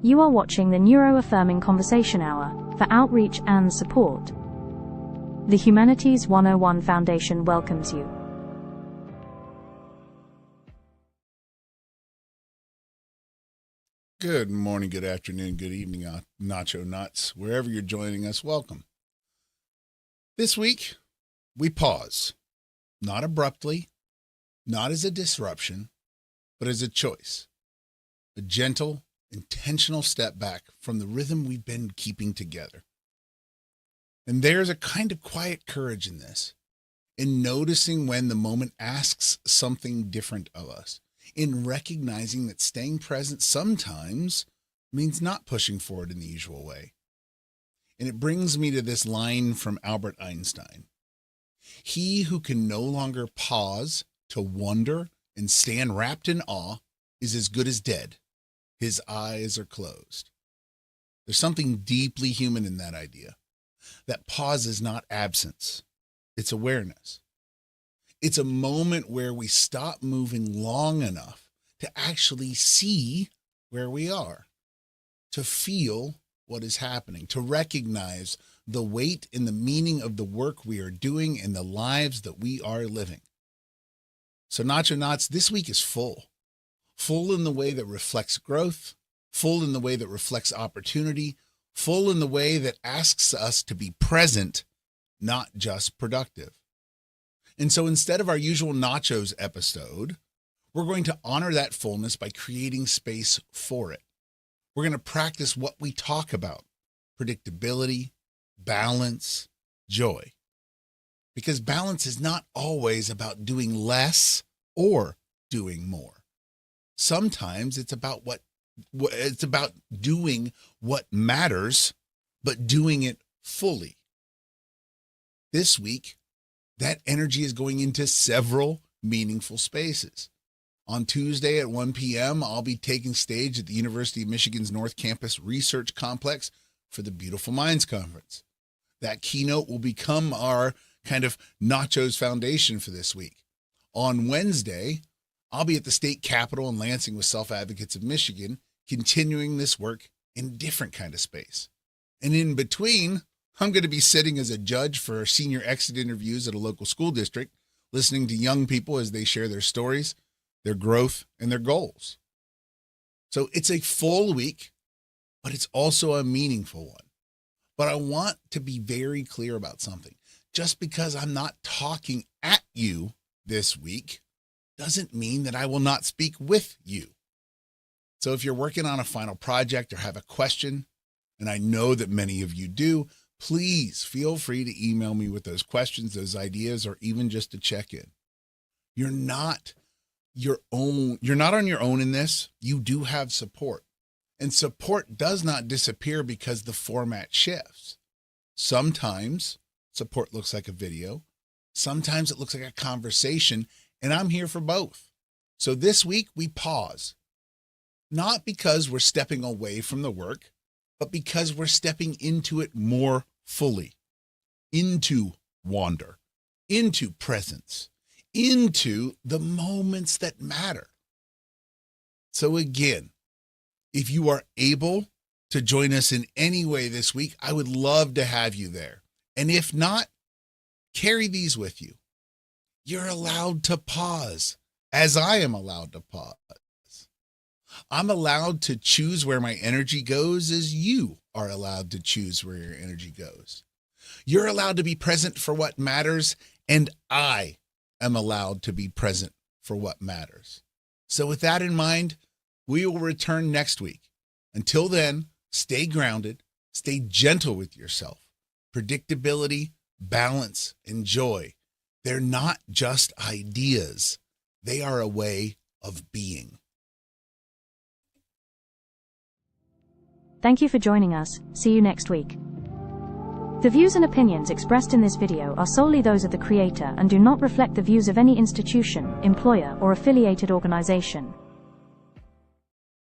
You are watching the Neuro-Affirming Conversation Hour for outreach and support. The Humanities 101 Foundation welcomes you. Good morning, good afternoon, good evening, Nacho Nuts. Wherever you're joining us, welcome. This week, we pause. Not abruptly, not as a disruption, but as a choice. A gentle, intentional step back from the rhythm we've been keeping together. And there's a kind of quiet courage in this, in noticing when the moment asks something different of us, in recognizing that staying present sometimes means not pushing forward in the usual way. And it brings me to this line from Albert Einstein. He who can no longer pause to wonder and stand wrapped in awe is as good as dead. His eyes are closed. There's something deeply human in that idea. That pause is not absence. It's awareness. It's a moment where we stop moving long enough to actually see where we are, to feel what is happening, to recognize the weight and the meaning of the work we are doing and the lives that we are living. So Nacho Knots, this week is full in the way that reflects growth, full in the way that reflects opportunity, full in the way that asks us to be present, not just productive. And so instead of our usual Nachos episode, we're going to honor that fullness by creating space for it. We're going to practice what we talk about: predictability, balance, joy. Because balance is not always about doing less or doing more. Sometimes it's about doing what matters, but doing it fully. This week, that energy is going into several meaningful spaces. On Tuesday at 1 p.m., I'll be taking stage at the University of Michigan's North Campus Research Complex for the Beautiful Minds Conference. That keynote will become our kind of Nachos foundation for this week. On Wednesday, I'll be at the state capitol in Lansing with Self Advocates of Michigan, continuing this work in a different kind of space. And in between, I'm going to be sitting as a judge for senior exit interviews at a local school district, listening to young people as they share their stories, their growth, and their goals. So it's a full week, but it's also a meaningful one. But I want to be very clear about something. Just because I'm not talking at you this week doesn't mean that I will not speak with you. So if you're working on a final project or have a question, and I know that many of you do, please feel free to email me with those questions, those ideas, or even just to check in. You're not on your own in this. You do have support. And support does not disappear because the format shifts. Sometimes support looks like a video. Sometimes it looks like a conversation, and I'm here for both. So this week we pause, not because we're stepping away from the work, but because we're stepping into it more fully, into wonder, into presence, into the moments that matter. So again, if you are able to join us in any way this week, I would love to have you there. And if not, carry these with you. You're allowed to pause, as I am allowed to pause. I'm allowed to choose where my energy goes as you are allowed to choose where your energy goes. You're allowed to be present for what matters, and I am allowed to be present for what matters. So with that in mind, we will return next week. Until then, stay grounded, stay gentle with yourself. Predictability, balance, and joy. They're not just ideas. They are a way of being. Thank you for joining us. See you next week. The views and opinions expressed in this video are solely those of the creator and do not reflect the views of any institution, employer, or affiliated organization.